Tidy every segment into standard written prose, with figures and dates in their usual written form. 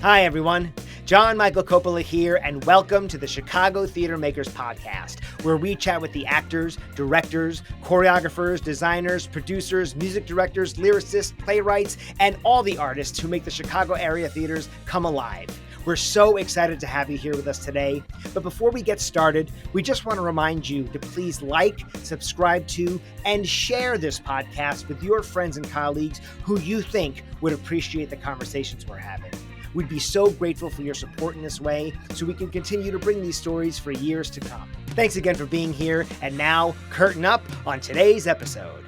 Hi, everyone. John Michael Coppola here, and welcome to the Chicago Theater Makers Podcast, where we chat with the actors, directors, choreographers, designers, producers, music directors, lyricists, playwrights, and all the artists who make the Chicago area theaters come alive. We're so excited to have you here with us today. But before we get started, we just want to remind you to please like, subscribe to, and share this podcast with your friends and colleagues who you think would appreciate the conversations we're having. We'd be so grateful for your support in this way so we can continue to bring these stories for years to come. Thanks again for being here, and now, curtain up on today's episode.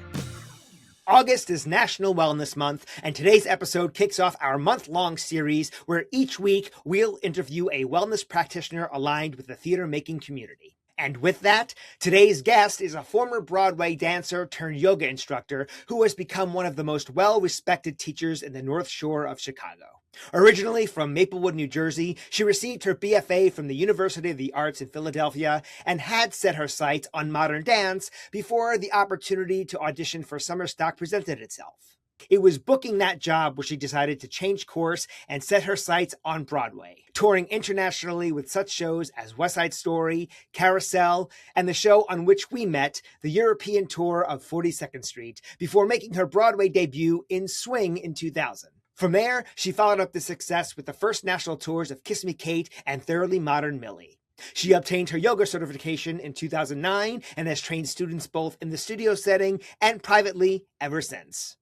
August is National Wellness Month, and today's episode kicks off our month-long series where each week we'll interview a wellness practitioner aligned with the theater-making community. And with that, today's guest is a former Broadway dancer turned yoga instructor who has become one of the most well-respected teachers in the North Shore of Chicago. Originally from Maplewood, New Jersey, she received her BFA from the University of the Arts in Philadelphia and had set her sights on modern dance before the opportunity to audition for summer stock presented itself. It was booking that job where she decided to change course and set her sights on Broadway, touring internationally with such shows as West Side Story, Carousel, and the show on which we met, the European tour of 42nd Street, before making her Broadway debut in Swing in 2000. From there, she followed up the success with the first national tours of Kiss Me Kate and Thoroughly Modern Millie. She obtained her yoga certification in 2009 and has trained students both in the studio setting and privately ever since.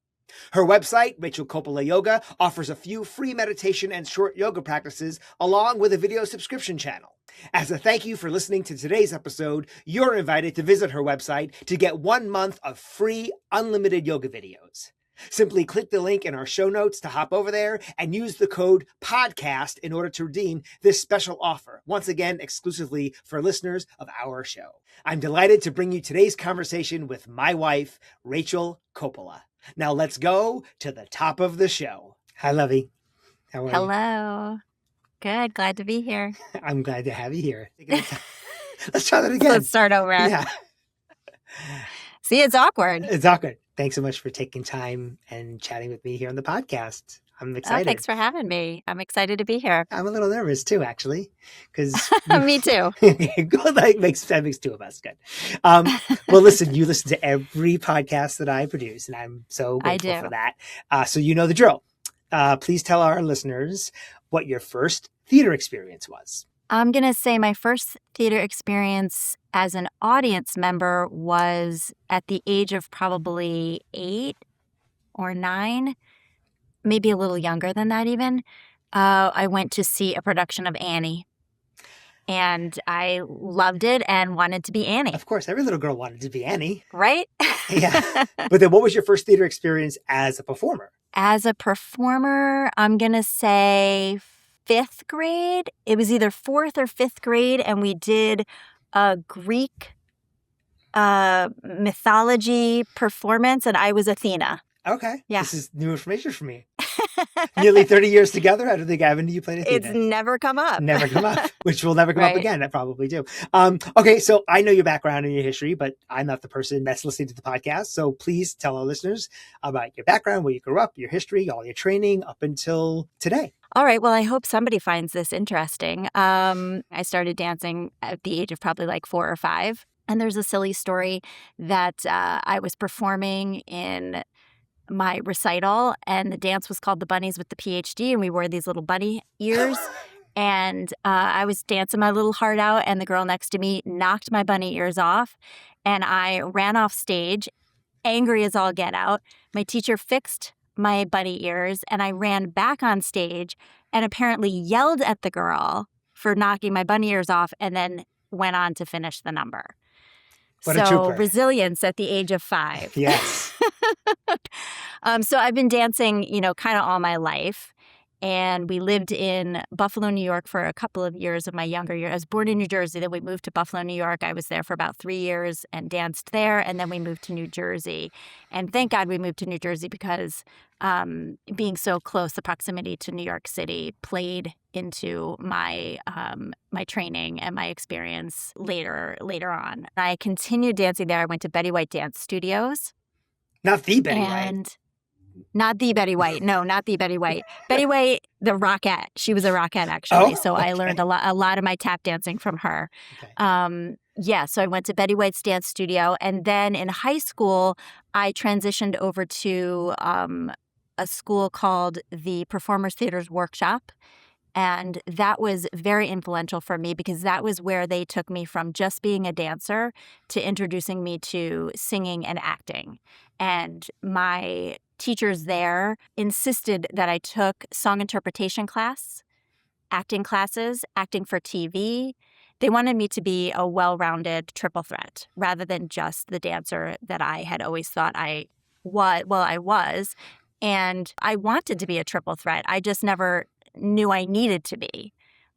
Her website, Rachel Coppola Yoga, offers a few free meditation and short yoga practices along with a video subscription channel. As a thank you for listening to today's episode, you're invited to visit her website to get 1 month of free unlimited yoga videos. Simply click the link in our show notes to hop over there and use the code PODCAST in order to redeem this special offer, once again exclusively for listeners of our show. I'm delighted to bring you today's conversation with my wife, Rachel Coppola. Now let's go to the top of the show. Hi, Lovey. How are you? Hello. Good. Glad to be here. I'm glad to have you here. Let's try that again. Let's start over. Yeah. See, it's awkward. It's awkward. Thanks so much for taking time and chatting with me here on the podcast. I'm excited. Oh, thanks for having me. I'm excited to be here. I'm a little nervous too, actually, because Me too. Good, that makes two of us. Good. Well, listen, you listen to every podcast that I produce, and I'm so grateful for that. So you know the drill. Please tell our listeners what your first theater experience was. I'm going to say my first theater experience as an audience member was at the age of probably 8 or 9, maybe a little younger than that even. I went to see a production of Annie, and I loved it and wanted to be Annie. Of course, every little girl wanted to be Annie. Right? Yeah. But then what was your first theater experience as a performer? As a performer, I'm going to say 5th grade. It was either 4th or 5th grade, and we did a Greek mythology performance, and I was Athena. Okay. Yeah. This is new information for me. Nearly 30 years together. I don't think I haven't you played Athena. It's never come up. Never come up, which will never come up again. I probably do. Okay, so I know your background and your history, but I'm not the person that's listening to the podcast. So please tell our listeners about your background, where you grew up, your history, all your training up until today. All right. Well, I hope somebody finds this interesting. I started dancing at the age of probably like 4 or 5. And there's a silly story that I was performing in my recital, and the dance was called The Bunnies with the PhD, and we wore these little bunny ears. And I was dancing my little heart out, and the girl next to me knocked my bunny ears off, and I ran off stage, angry as all get out. My teacher fixed my bunny ears, and I ran back on stage and apparently yelled at the girl for knocking my bunny ears off, and then went on to finish the number. What a trooper. Resilience at the age of 5. Yes. So I've been dancing, kind of all my life. And we lived in Buffalo, New York for a couple of years of my younger years. I was born in New Jersey. Then we moved to Buffalo, New York. I was there for about 3 years and danced there. And then we moved to New Jersey. And thank God we moved to New Jersey because being so close, the proximity to New York City played into my my training and my experience later on. I continued dancing there. I went to Betty White Dance Studios. Not the Betty White. Not the Betty White. No, not the Betty White. Betty White, the Rockette. She was a Rockette, actually. Oh, so okay. I learned a lot of my tap dancing from her. Okay. Yeah, so I went to Betty White's dance studio. And then in high school, I transitioned over to a school called the Performers Theaters Workshop. And that was very influential for me because that was where they took me from just being a dancer to introducing me to singing and acting. And my teachers there insisted that I took song interpretation class, acting classes, acting for TV. They wanted me to be a well-rounded triple threat rather than just the dancer that I had always thought I was. Well, I was. And I wanted to be a triple threat. I just never knew I needed to be.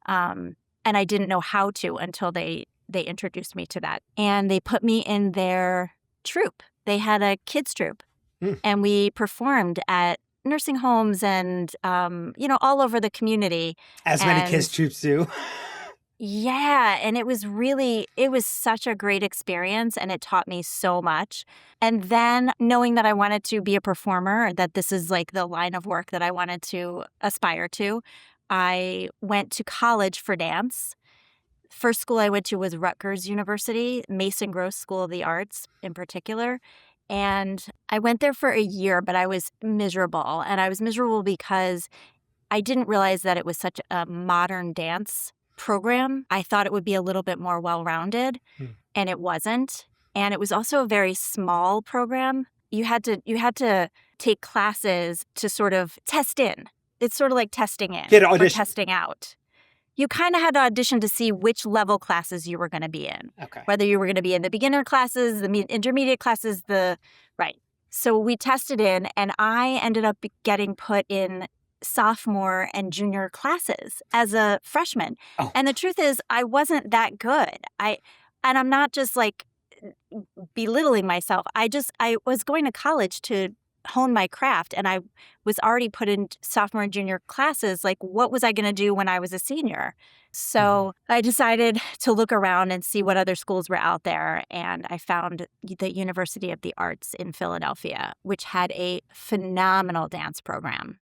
And I didn't know how to until they introduced me to that. And they put me in their troupe. They had a kids troupe. And we performed at nursing homes and, all over the community. As many kids troupes do. Yeah. And it was such a great experience and it taught me so much. And then knowing that I wanted to be a performer, that this is like the line of work that I wanted to aspire to, I went to college for dance. First school I went to was Rutgers University, Mason Gross School of the Arts in particular. And I went there for a year, but I was miserable. And I was miserable because I didn't realize that it was such a modern dance program. I thought it would be a little bit more well-rounded, and it wasn't. And it was also a very small program. You had to take classes to sort of test in. It's sort of like testing in or testing out. You kind of had to audition to see which level classes you were going to be in. Okay. Whether you were going to be in the beginner classes, the intermediate classes, right. So we tested in, and I ended up getting put in sophomore and junior classes as a freshman. Oh. And the truth is, I wasn't that good. And I'm not just like belittling myself. I was going to college to hone my craft, and I was already put in sophomore and junior classes. Like, what was I going to do when I was a senior? So I decided to look around and see what other schools were out there, and I found the University of the Arts in Philadelphia, which had a phenomenal dance program.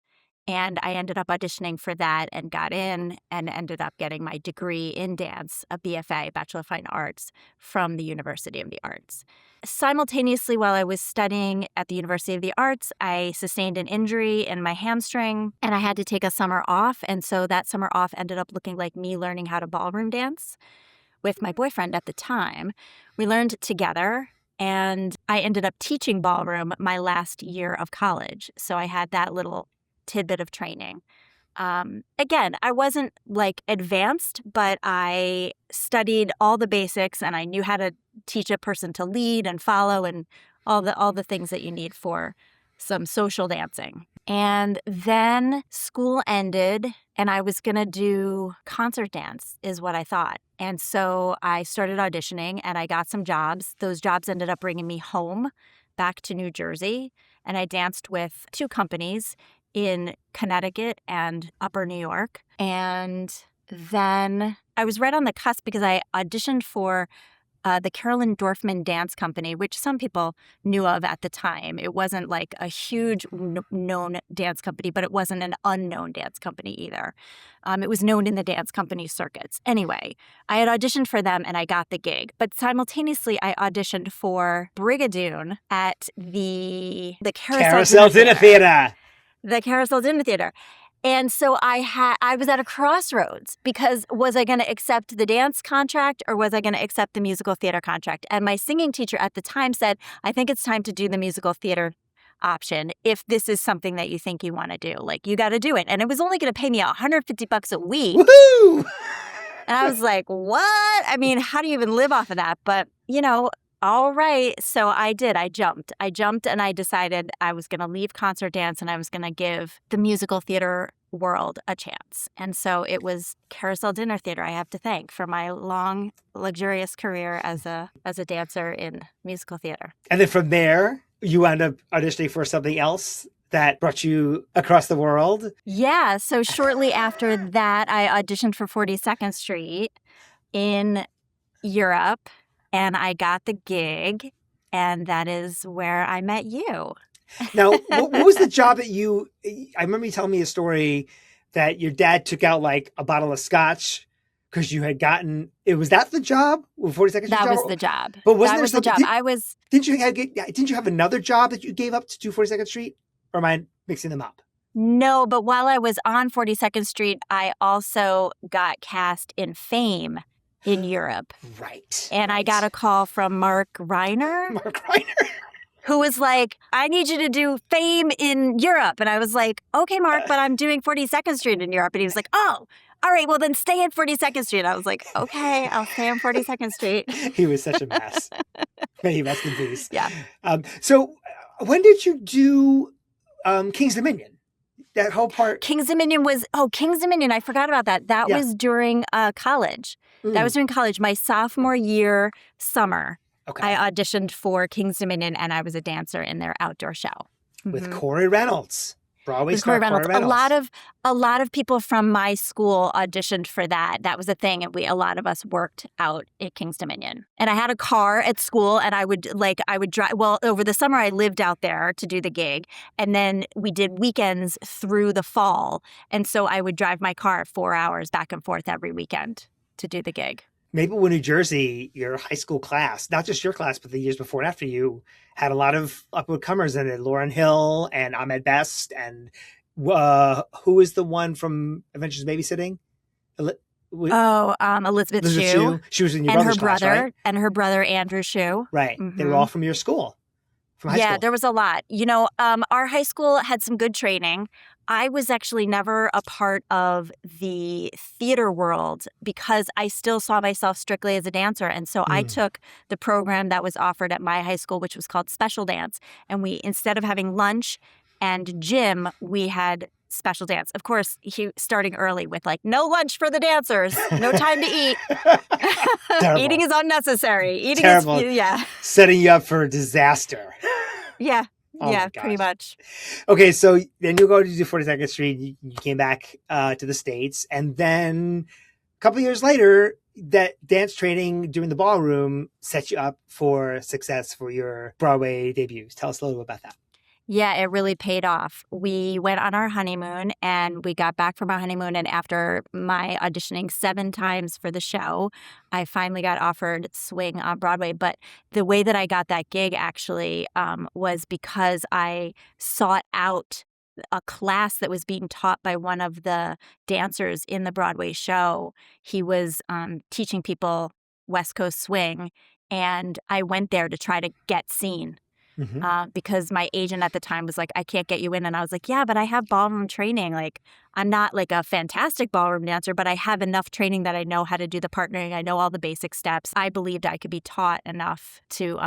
And I ended up auditioning for that and got in and ended up getting my degree in dance, a BFA, Bachelor of Fine Arts, from the University of the Arts. Simultaneously, while I was studying at the University of the Arts, I sustained an injury in my hamstring and I had to take a summer off. And so that summer off ended up looking like me learning how to ballroom dance with my boyfriend at the time. We learned together. And I ended up teaching ballroom my last year of college. So I had that little tidbit of training. Again, I wasn't like advanced, but I studied all the basics and I knew how to teach a person to lead and follow and all the things that you need for some social dancing. And then school ended and I was going to do concert dance is what I thought. And so I started auditioning and I got some jobs. Those jobs ended up bringing me home back to New Jersey. And I danced with 2 companies in Connecticut and Upper New York. And then I was right on the cusp because I auditioned for the Carolyn Dorfman Dance Company, which some people knew of at the time. It wasn't like a huge known dance company, but it wasn't an unknown dance company either. It was known in the dance company circuits. Anyway, I had auditioned for them and I got the gig. But simultaneously, I auditioned for Brigadoon at the Carousel Dinner Theater. The Carousel Dinner Theater. And so I was at a crossroads because was I going to accept the dance contract or was I going to accept the musical theater contract? And my singing teacher at the time said, I think it's time to do the musical theater option if this is something that you think you want to do. Like, you got to do it. And it was only going to pay me $150 a week. Woohoo! And I was like, what? I mean, how do you even live off of that? But, all right. So I did. I jumped and I decided I was going to leave concert dance and I was going to give the musical theater world a chance. And so it was Carousel Dinner Theater I have to thank for my long, luxurious career as a dancer in musical theater. And then from there, you wound up auditioning for something else that brought you across the world? Yeah. So shortly after that, I auditioned for 42nd Street in Europe. And I got the gig. And that is where I met you. Now, what was the job that I remember you telling me a story that your dad took out like a bottle of scotch because you had gotten, was that the job? 42nd Street That job? was the job. But wasn't That there was the something, job. didn't you have another job that you gave up to do 42nd Street? Or am I mixing them up? No, but while I was on 42nd Street, I also got cast in Fame in Europe. Right. And I got a call from Mark Reiner. Mark Reiner. Who was like, I need you to do Fame in Europe. And I was like, okay, Mark, but I'm doing 42nd Street in Europe. And he was like, oh, all right, well, then stay at 42nd Street. I was like, okay, I'll stay on 42nd Street. He was such a mess. May he rest in peace. Yeah. So when did you do King's Dominion? That whole part? King's Dominion, I forgot about that. That was during college. That was during college, my sophomore year summer. Okay. I auditioned for King's Dominion, and I was a dancer in their outdoor show. With Corey Reynolds. Broadway star Corey Reynolds. A lot of people from my school auditioned for that. That was a thing, and a lot of us worked out at King's Dominion. And I had a car at school, and I would drive. Well, over the summer I lived out there to do the gig, and then we did weekends through the fall, and so I would drive my car 4 hours back and forth every weekend to do the gig. Maplewood, New Jersey, your high school class, not just your class, but the years before and after you, had a lot of upward comers in it. Lauren Hill and Ahmed Best. And who is the one from Adventures Babysitting? Elizabeth Shue. She was in your brother's class, right? And her brother, Andrew Shue. Right. Mm-hmm. They were all from your school. From high school. There was a lot. Our high school had some good training. I was actually never a part of the theater world because I still saw myself strictly as a dancer. And so I took the program that was offered at my high school, which was called Special Dance. And instead of having lunch and gym, we had special dance. Of course, starting early with no lunch for the dancers, no time to eat. Eating is unnecessary. Terrible. Setting you up for disaster. Yeah. Oh yeah, pretty much. Okay, so then you go to do 42nd Street. You came back to the States. And then a couple of years later, that dance training during the ballroom set you up for success for your Broadway debuts. Tell us a little bit about that. Yeah, it really paid off. We went on our honeymoon and we got back from our honeymoon. And after my auditioning 7 times for the show, I finally got offered swing on Broadway. But the way that I got that gig actually was because I sought out a class that was being taught by one of the dancers in the Broadway show. He was teaching people West Coast swing. And I went there to try to get seen. Because my agent at the time was like, I can't get you in. And I was like, yeah, but I have ballroom training. I'm not a fantastic ballroom dancer, but I have enough training that I know how to do the partnering. I know all the basic steps. I believed I could be taught enough to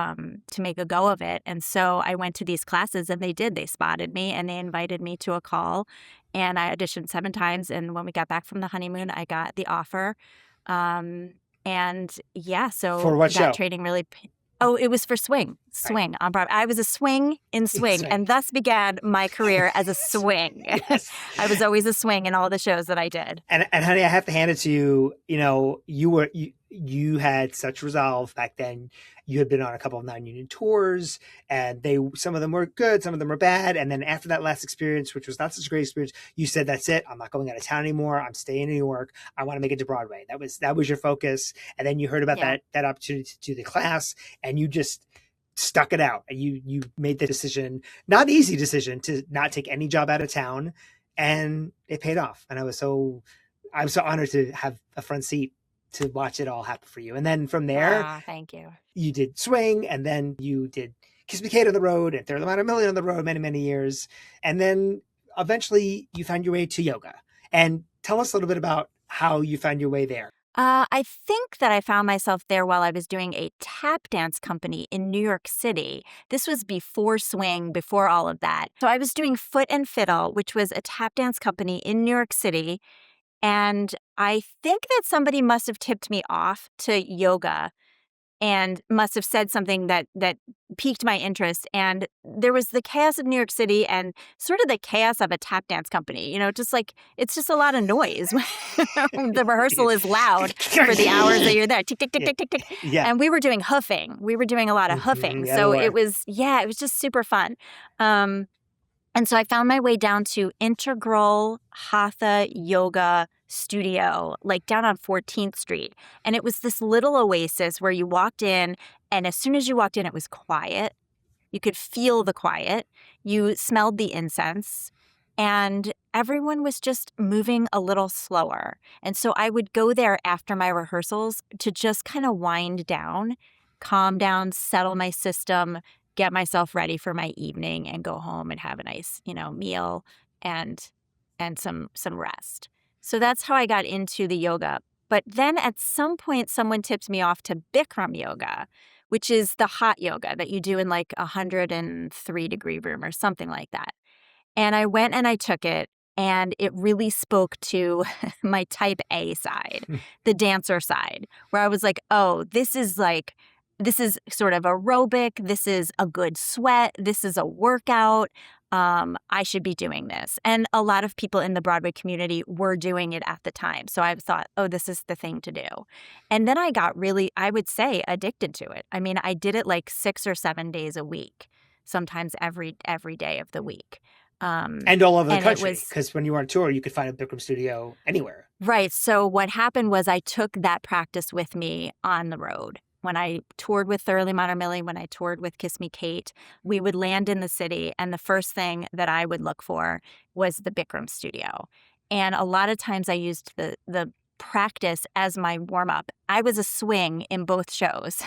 make a go of it. And so I went to these classes and they did. They spotted me and they invited me to a call. And I auditioned 7 times. And when we got back from the honeymoon, I got the offer. So for what show? Training really... Oh, it was for swing on Broadway. I was a swing in swing, and thus began my career as a swing. Yes. I was always a swing in all the shows that I did. And honey, I have to hand it to you. You had such resolve back then. You had been on a couple of non-union tours, and some of them were good, some of them were bad. And then after that last experience, which was not such a great experience, you said, "That's it. I'm not going out of town anymore. I'm staying in New York. I want to make it to Broadway." That was your focus. And then you heard about that opportunity to do the class, and you just stuck it out. And you made the decision, not easy decision, to not take any job out of town, and it paid off. And I'm so honored to have a front seat to watch it all happen for you. And then from there, thank you. You did swing, and then you did Kiss Me Kate on the road, and They're the Modern Millie on the road many, many years. And then eventually you found your way to yoga. And tell us a little bit about how you found your way there. I think that I found myself there while I was doing a tap dance company in New York City. This was before swing, before all of that. So I was doing Foot and Fiddle, which was a tap dance company in New York City. And I think that somebody must have tipped me off to yoga and must have said something that piqued my interest. And there was the chaos of New York City and sort of the chaos of a tap dance company. Just like, it's just a lot of noise. The rehearsal is loud for the hours that you're there. Tick, tick, tick, tick, tick, tick. Yeah. And we were doing hoofing. We were doing a lot of hoofing. Yeah, So we were. it was just super fun. And so I found my way down to Integral Hatha Yoga Studio, like down on 14th Street. And it was this little oasis where you walked in, and as soon as you walked in, it was quiet. You could feel the quiet. You smelled the incense. And everyone was just moving a little slower. And so I would go there after my rehearsals to just kind of wind down, calm down, settle my system, get myself ready for my evening, and go home and have a nice, meal and some rest. So that's how I got into the yoga. But then at some point, someone tipped me off to Bikram yoga, which is the hot yoga that you do in like 103-degree room or something like that. And I went and I took it, and it really spoke to my type A side, the dancer side, where I was like, oh, this is sort of aerobic. This is a good sweat. This is a workout. I should be doing this. And a lot of people in the Broadway community were doing it at the time. So I thought, oh, this is the thing to do. And then I got really, I would say, addicted to it. I mean, I did it like 6 or 7 days a week, sometimes every day of the week. And all over the country, because when you were on tour, you could find a Bikram studio anywhere. Right. So what happened was I took that practice with me on the road. When I toured with Thoroughly Modern Millie, when I toured with Kiss Me Kate, we would land in the city, and the first thing that I would look for was the Bikram studio. And a lot of times I used the practice as my warm-up. I was a swing in both shows.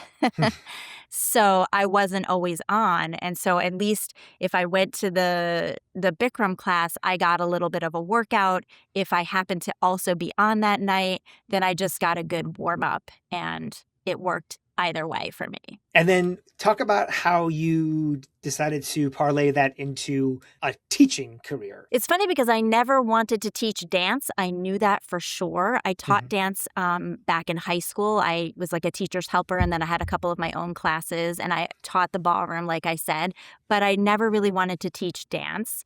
So I wasn't always on. And so at least if I went to the Bikram class, I got a little bit of a workout. If I happened to also be on that night, then I just got a good warm-up, and it worked either way for me. And then talk about how you decided to parlay that into a teaching career. It's funny because I never wanted to teach dance. I knew that for sure. I taught dance back in high school. I was like a teacher's helper, and then I had a couple of my own classes, and I taught the ballroom, like I said, but I never really wanted to teach dance.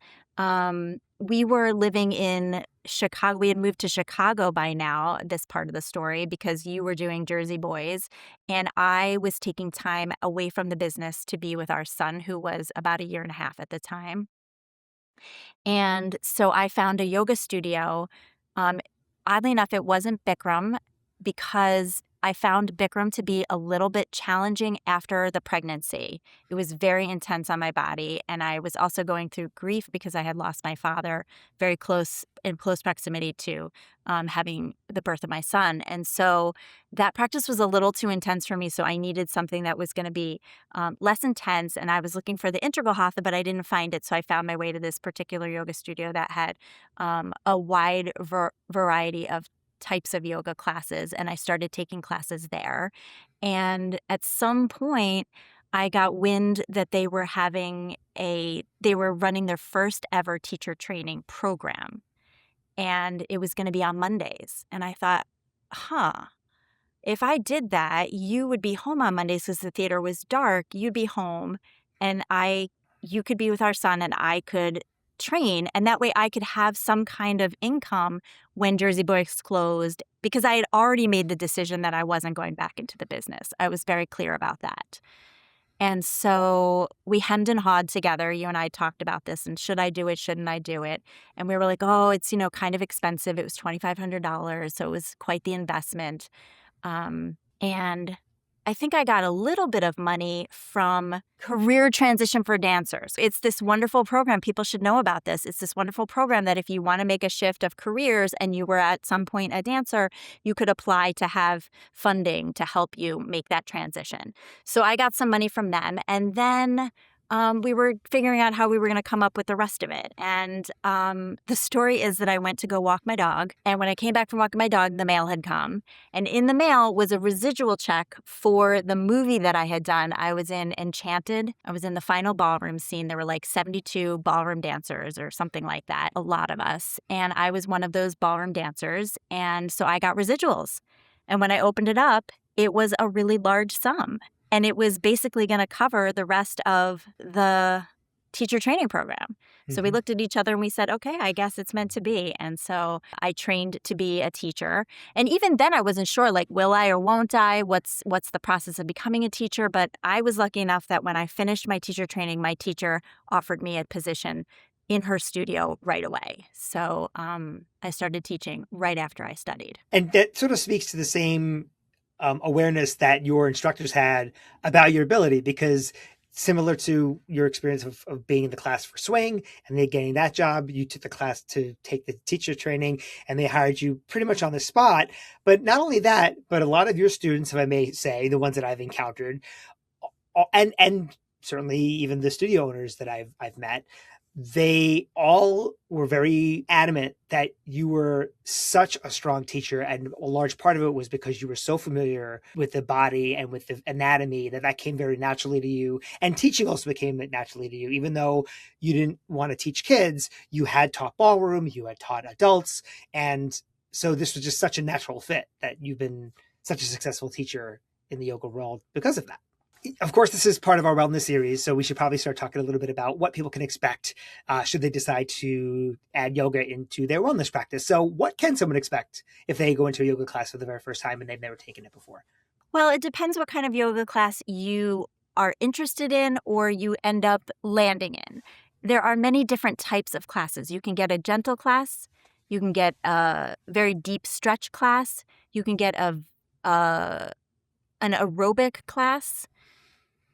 We were living in Chicago. We had moved to Chicago by now, this part of the story, because you were doing Jersey Boys. And I was taking time away from the business to be with our son, who was about 1.5 years at the time. And so I found a yoga studio. Oddly enough, it wasn't Bikram, because I found Bikram to be a little bit challenging after the pregnancy. It was very intense on my body, and I was also going through grief because I had lost my father in close proximity to having the birth of my son. And so that practice was a little too intense for me, so I needed something that was going to be less intense, and I was looking for the Integral Hatha, but I didn't find it, so I found my way to this particular yoga studio that had a wide variety of types of yoga classes, and I started taking classes there. And at some point, I got wind that they were running their first ever teacher training program, and it was going to be on Mondays. And I thought, if I did that, you would be home on Mondays because the theater was dark. You'd be home, and you could be with our son, and I could train, and that way I could have some kind of income when Jersey Boys closed, because I had already made the decision that I wasn't going back into the business. I was very clear about that. And so we hemmed and hawed together. You and I talked about this, and should I do it? Shouldn't I do it? And we were like, oh, it's, kind of expensive. It was $2,500, so it was quite the investment. And I think I got a little bit of money from Career Transition for Dancers. It's this wonderful program. People should know about this. It's this wonderful program that if you want to make a shift of careers and you were at some point a dancer, you could apply to have funding to help you make that transition. So I got some money from them. And then we were figuring out how we were going to come up with the rest of it. And the story is that I went to go walk my dog. And when I came back from walking my dog, the mail had come. And in the mail was a residual check for the movie that I had done. I was in Enchanted. I was in the final ballroom scene. There were like 72 ballroom dancers or something like that, a lot of us. And I was one of those ballroom dancers. And so I got residuals. And when I opened it up, it was a really large sum. And it was basically going to cover the rest of the teacher training program. So we looked at each other and we said, okay, I guess it's meant to be. And so I trained to be a teacher. And even then I wasn't sure, like, will I or won't I? What's the process of becoming a teacher? But I was lucky enough that when I finished my teacher training, my teacher offered me a position in her studio right away. So I started teaching right after I studied. And that sort of speaks to the same awareness that your instructors had about your ability, because similar to your experience of being in the class for swing and then getting that job, you took the class to take the teacher training and they hired you pretty much on the spot. But not only that, but a lot of your students, if I may say, the ones that I've encountered, and certainly even the studio owners that I've met, they all were very adamant that you were such a strong teacher. And a large part of it was because you were so familiar with the body and with the anatomy that came very naturally to you. And teaching also became naturally to you. Even though you didn't want to teach kids, you had taught ballroom, you had taught adults. And so this was just such a natural fit that you've been such a successful teacher in the yoga world because of that. Of course, this is part of our wellness series, so we should probably start talking a little bit about what people can expect should they decide to add yoga into their wellness practice. So what can someone expect if they go into a yoga class for the very first time and they've never taken it before? Well, it depends what kind of yoga class you are interested in or you end up landing in. There are many different types of classes. You can get a gentle class. You can get a very deep stretch class. You can get an aerobic class.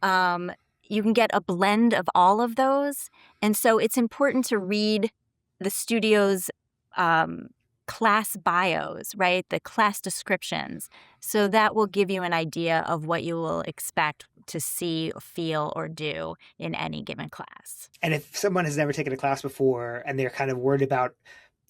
You can get a blend of all of those. And so it's important to read the studio's class bios, right? The class descriptions. So that will give you an idea of what you will expect to see, feel, or do in any given class. And if someone has never taken a class before and they're kind of worried about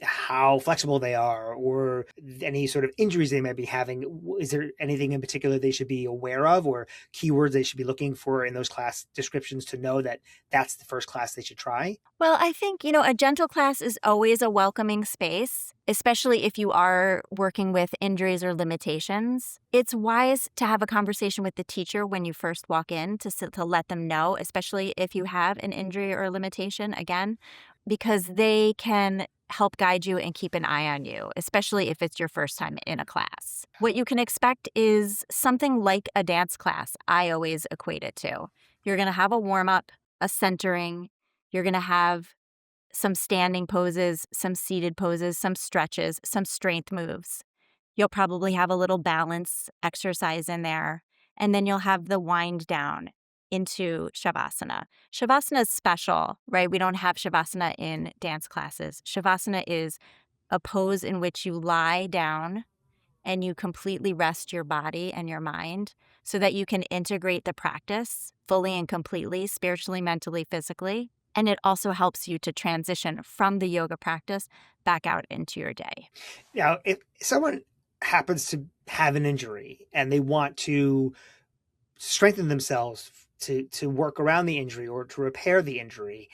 how flexible they are or any sort of injuries they might be having, is there anything in particular they should be aware of or keywords they should be looking for in those class descriptions to know that that's the first class they should try? Well, I think, a gentle class is always a welcoming space, especially if you are working with injuries or limitations. It's wise to have a conversation with the teacher when you first walk in to let them know, especially if you have an injury or limitation, again, because they can help guide you and keep an eye on you, especially if it's your first time in a class. What you can expect is something like a dance class. I always equate it to. You're going to have a warm-up, a centering. You're going to have some standing poses, some seated poses, some stretches, some strength moves. You'll probably have a little balance exercise in there. And then you'll have the wind down into Shavasana. Shavasana is special, right? We don't have Shavasana in dance classes. Shavasana is a pose in which you lie down and you completely rest your body and your mind so that you can integrate the practice fully and completely, spiritually, mentally, physically. And it also helps you to transition from the yoga practice back out into your day. Now, if someone happens to have an injury and they want to strengthen themselves to work around the injury or to repair the injury,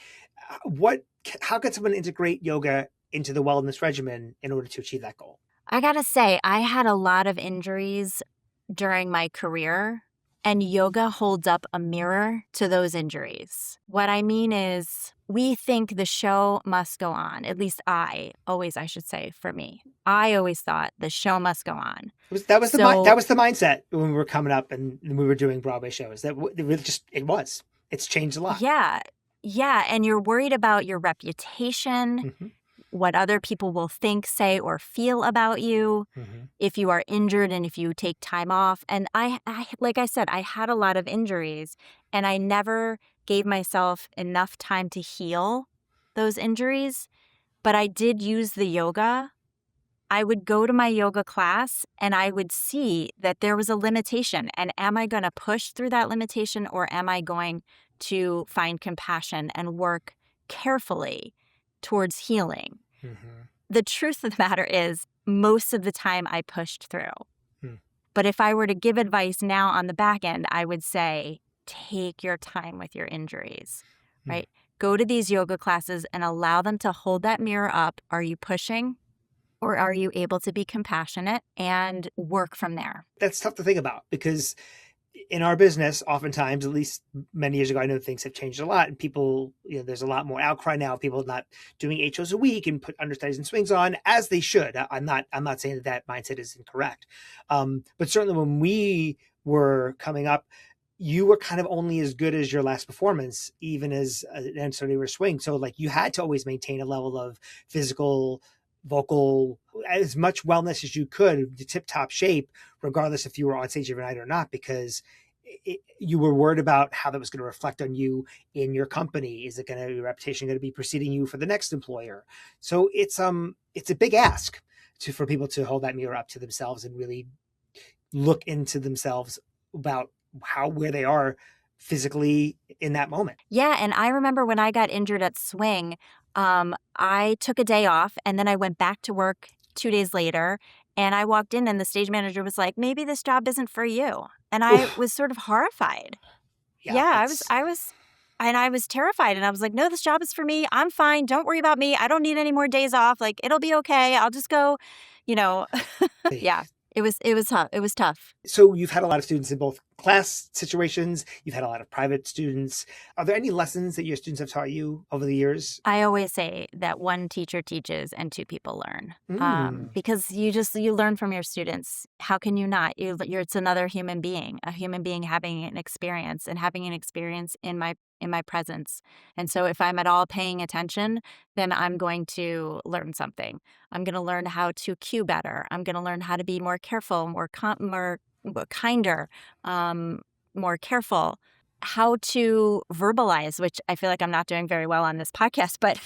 how can someone integrate yoga into the wellness regimen in order to achieve that goal? I gotta say, I had a lot of injuries during my career, and yoga holds up a mirror to those injuries. What I mean is, we think the show must go on. At least I should say, for me, I always thought the show must go on. That was the mindset when we were coming up and we were doing Broadway shows. It's changed a lot. Yeah. And you're worried about your reputation, what other people will think, say, or feel about you, if you are injured and if you take time off. And I, like I said, I had a lot of injuries and I never gave myself enough time to heal those injuries. But I did use the yoga. I would go to my yoga class and I would see that there was a limitation. And am I going to push through that limitation or am I going to find compassion and work carefully towards healing? The truth of the matter is, most of the time I pushed through. But if I were to give advice now on the back end, I would say, take your time with your injuries, right? Go to these yoga classes and allow them to hold that mirror up. Are you pushing or are you able to be compassionate and work from there? That's tough to think about because in our business, oftentimes, at least many years ago, I know things have changed a lot and people, there's a lot more outcry now of people not doing 8 shows a week and put understudies and swings on as they should. I'm not saying that mindset is incorrect. But certainly when we were coming up, you were kind of only as good as your last performance, even as an understudy or swing. So like you had to always maintain a level of physical, vocal, as much wellness as you could, the tip top shape, regardless if you were on stage every night or not, because you were worried about how that was going to reflect on you in your company. Is it going to, your reputation going to be preceding you for the next employer? So it's a big ask for people to hold that mirror up to themselves and really look into themselves about where they are physically in that moment. Yeah. And I remember when I got injured at swing, I took a day off and then I went back to work 2 days later and I walked in and the stage manager was like, maybe this job isn't for you. And I was sort of horrified. Yeah, I was terrified and I was like, no, this job is for me. I'm fine. Don't worry about me. I don't need any more days off. Like, it'll be okay. I'll just go, yeah. It was tough. It was tough. So you've had a lot of students in both class situations. You've had a lot of private students. Are there any lessons that your students have taught you over the years? I always say that one teacher teaches and two people learn, because you learn from your students. How can you not? It's another human being, a human being having an experience and having an experience in my presence. And so if I'm at all paying attention, then I'm going to learn something. I'm going to learn how to cue better. I'm going to learn how to be more careful, more kinder, more careful, how to verbalize, which I feel like I'm not doing very well on this podcast, but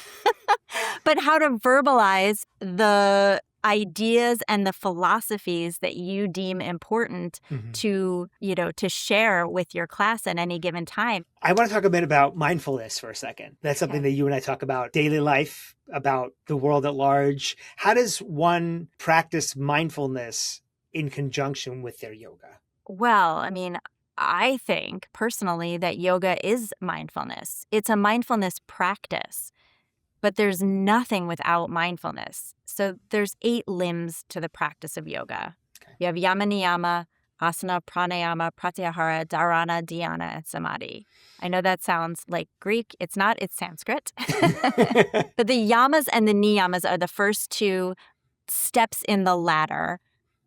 but how to verbalize the ideas and the philosophies that you deem important to share with your class at any given time. I want to talk a bit about mindfulness for a second. That's something that you and I talk about daily life, about the world at large. How does one practice mindfulness in conjunction with their yoga? Well, I mean, I think personally that yoga is mindfulness. It's a mindfulness practice, but there's nothing without mindfulness. So there's 8 limbs to the practice of yoga. Okay. You have yama niyama, asana, pranayama, pratyahara, dharana, dhyana, and samadhi. I know that sounds like Greek. It's not. It's Sanskrit. But the yamas and the niyamas are the first 2 steps in the ladder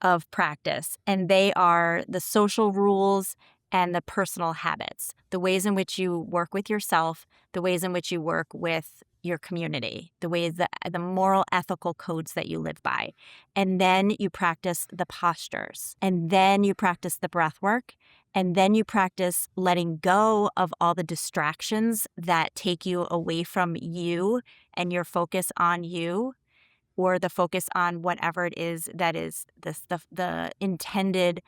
of practice, and they are the social rules and the personal habits, the ways in which you work with yourself, the ways in which you work with your community, the ways that the moral, ethical codes that you live by. And then you practice the postures, and then you practice the breath work, and then you practice letting go of all the distractions that take you away from you and your focus on you, or the focus on whatever it is that is the intended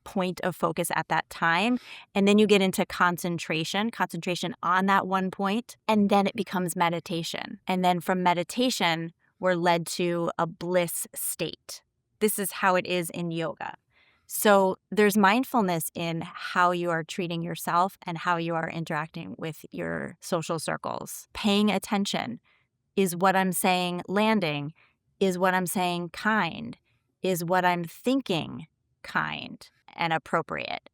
point of focus at that time. And then you get into concentration on that one point, and then it becomes meditation. And then from meditation, we're led to a bliss state. This is how it is in yoga. So there's mindfulness in how you are treating yourself and how you are interacting with your social circles. Paying attention. Is what I'm saying landing? Is what I'm saying kind? Is what I'm thinking kind and appropriate?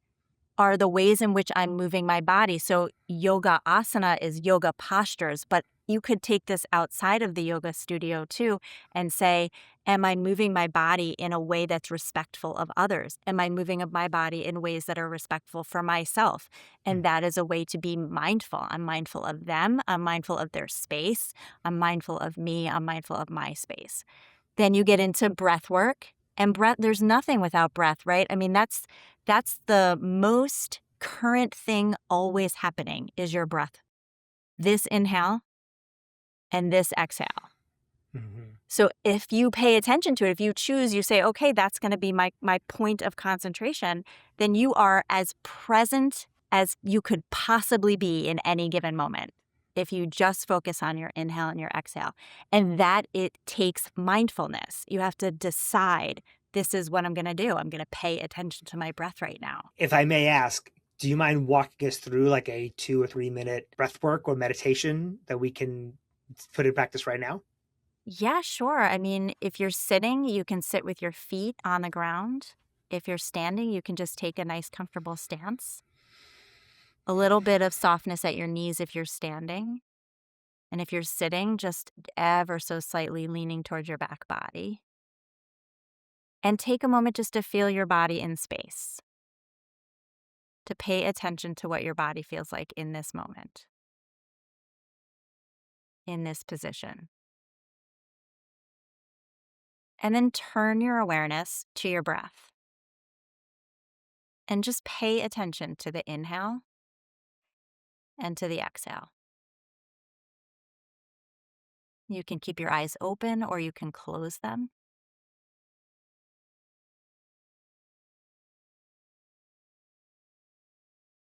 Are the ways in which I'm moving my body? So yoga asana is yoga postures, but you could take this outside of the yoga studio too and say, am I moving my body in a way that's respectful of others? Am I moving my body in ways that are respectful for myself? And that is a way to be mindful. I'm mindful of them. I'm mindful of their space. I'm mindful of me. I'm mindful of my space. Then you get into breath work. And breath, there's nothing without breath, right? I mean, that's the most current thing always happening is your breath. This inhale and this exhale. So if you pay attention to it, if you choose, you say, okay, that's going to be my point of concentration, then you are as present as you could possibly be in any given moment if you just focus on your inhale and your exhale. And that it takes mindfulness. You have to decide, this is what I'm going to do. I'm going to pay attention to my breath right now. If I may ask, do you mind walking us through like a 2 or 3 minute breath work or meditation that we can put in practice right now? Yeah, sure. I mean, if you're sitting, you can sit with your feet on the ground. If you're standing, you can just take a nice, comfortable stance. A little bit of softness at your knees if you're standing. And if you're sitting, just ever so slightly leaning towards your back body. And take a moment just to feel your body in space, to pay attention to what your body feels like in this moment, in this position. And then turn your awareness to your breath and just pay attention to the inhale and to the exhale. You can keep your eyes open or you can close them.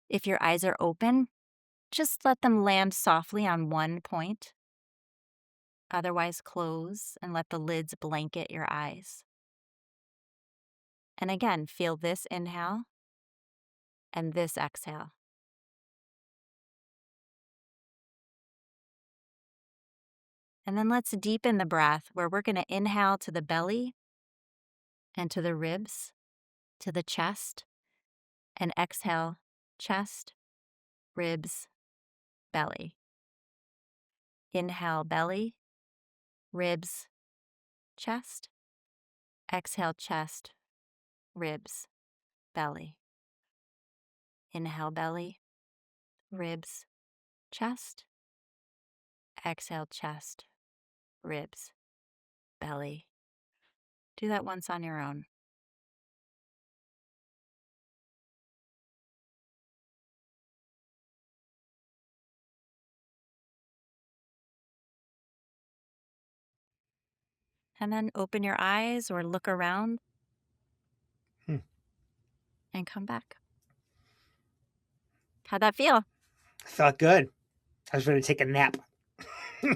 If your eyes are open, just let them land softly on one point. Otherwise, close and let the lids blanket your eyes. And again, feel this inhale and this exhale. And then let's deepen the breath where we're going to inhale to the belly and to the ribs, to the chest, and exhale, chest, ribs, belly. Inhale, belly, ribs, chest. Exhale, chest, ribs, belly. Inhale, belly, ribs, chest. Exhale, chest, ribs, belly. Do that once on your own. And then open your eyes or look around Hmm. and come back. How'd that feel? Felt good. I was ready to take a nap.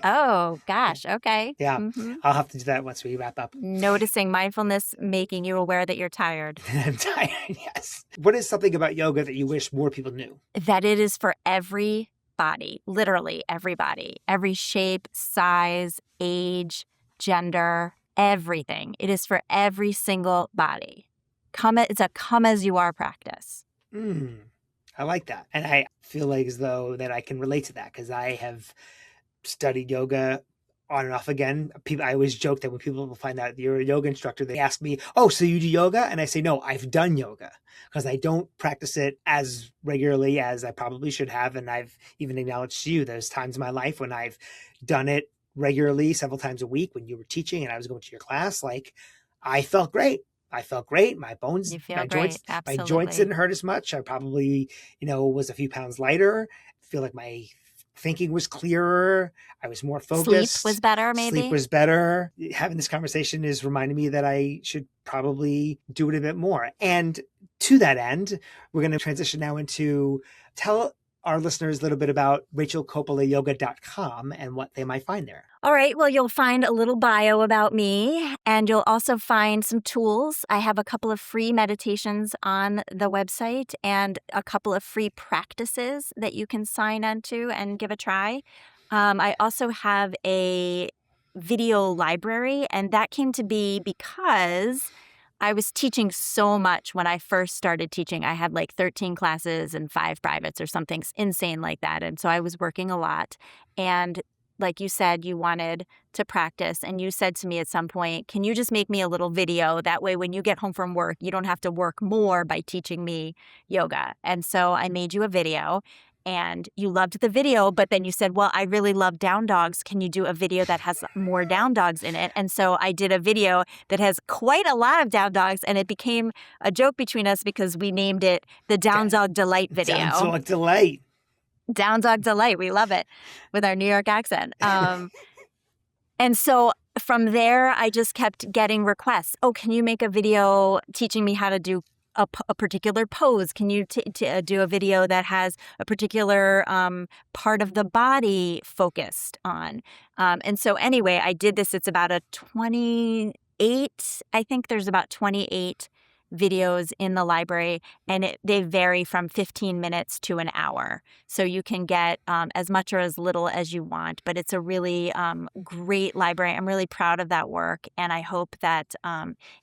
Oh, gosh. Okay. Yeah, Mm-hmm. I'll have to do that once we wrap up. Noticing mindfulness making you aware that you're tired. I'm tired, yes. What is something about yoga that you wish more people knew? That it is for every body, literally everybody, every shape, size, age, gender, everything. It is for every single body. It's a come as you are practice. I like that. And I feel like as though that I can relate to that because I have studied yoga on and off again. I always joke that when people find out you're a yoga instructor, they ask me, "Oh, so you do yoga?" And I say, "No, I've done yoga," because I don't practice it as regularly as I probably should have. And I've even acknowledged to you there's times in my life when I've done it regularly, several times a week when you were teaching and I was going to your class. Like, I felt great. I felt great. My bones, You feel my great. joints, my Absolutely. joints didn't hurt as much. I probably, was a few pounds lighter. I feel like my thinking was clearer. I was more focused. Sleep was better, maybe? Sleep was better. Having this conversation is reminding me that I should probably do it a bit more. And to that end, we're going to transition now into tell our listeners a little bit about rachelcoppolayoga.com and what they might find there. All right. Well, you'll find a little bio about me, and you'll also find some tools. I have a couple of free meditations on the website and a couple of free practices that you can sign onto and give a try. I also have a video library, and that came to be because I was teaching so much when I first started teaching. I had like 13 classes and 5 privates or something insane like that. And so I was working a lot. And like you said, you wanted to practice. And you said to me at some point, can you just make me a little video? That way, when you get home from work, you don't have to work more by teaching me yoga. And so I made you a video. And you loved the video, but then you said, well, I really love down dogs. Can you do a video that has more down dogs in it? And so I did a video that has quite a lot of down dogs, and it became a joke between us because we named it the Down Dog Delight video. Down Dog Delight. Down Dog Delight. We love it with our New York accent. And so from there, I just kept getting requests. Oh, can you make a video teaching me how to do a particular pose? Can you do a video that has a particular part of the body focused on? And so anyway, I did this. It's about a 28, I think there's about 28 videos in the library, and they vary from 15 minutes to an hour. So you can get as much or as little as you want, but it's a really great library. I'm really proud of that work, and I hope that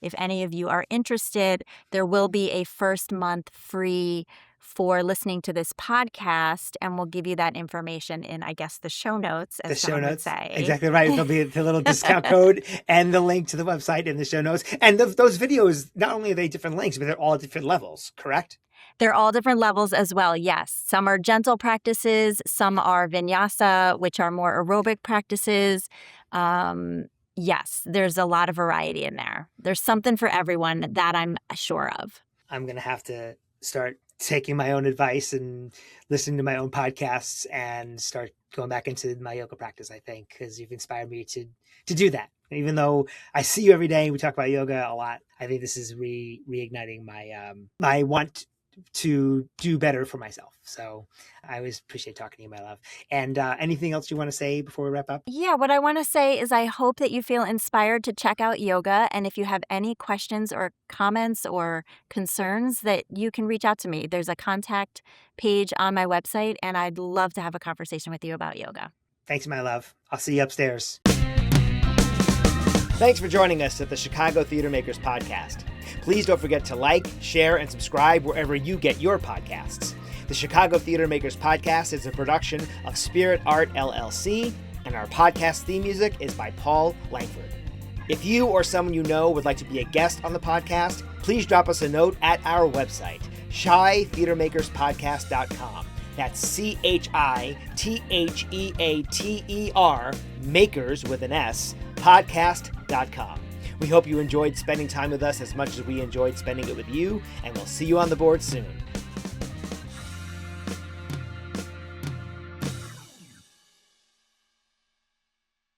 if any of you are interested, there will be a first month free for listening to this podcast, and we'll give you that information in, I guess, the show notes, as someone would say. Exactly right. There'll be the little discount code and the link to the website in the show notes. And those videos, not only are they different links, but they're all different levels, correct? They're all different levels as well, yes. Some are gentle practices, some are vinyasa, which are more aerobic practices. Yes, there's a lot of variety in there. There's something for everyone, that I'm sure of. I'm going to have to start taking my own advice and listening to my own podcasts and start going back into my yoga practice, I think, because you've inspired me to do that. Even though I see you every day and we talk about yoga a lot, I think this is reigniting my want to do better for myself. So I always appreciate talking to you, my love. And anything else you want to say before we wrap up? Yeah, what I want to say is I hope that you feel inspired to check out yoga. And if you have any questions or comments or concerns, that you can reach out to me. There's a contact page on my website, and I'd love to have a conversation with you about yoga. Thanks, my love. I'll see you upstairs. Thanks for joining us at the Chicago Theater Makers Podcast. Please don't forget to like, share, and subscribe wherever you get your podcasts. The Chicago Theater Makers Podcast is a production of Spirit Art LLC, and our podcast theme music is by Paul Langford. If you or someone you know would like to be a guest on the podcast, please drop us a note at our website, ChiTheaterMakersPodcast.com. That's ChiTheater, makers with an S, podcast.com. We hope you enjoyed spending time with us as much as we enjoyed spending it with you, and we'll see you on the board soon.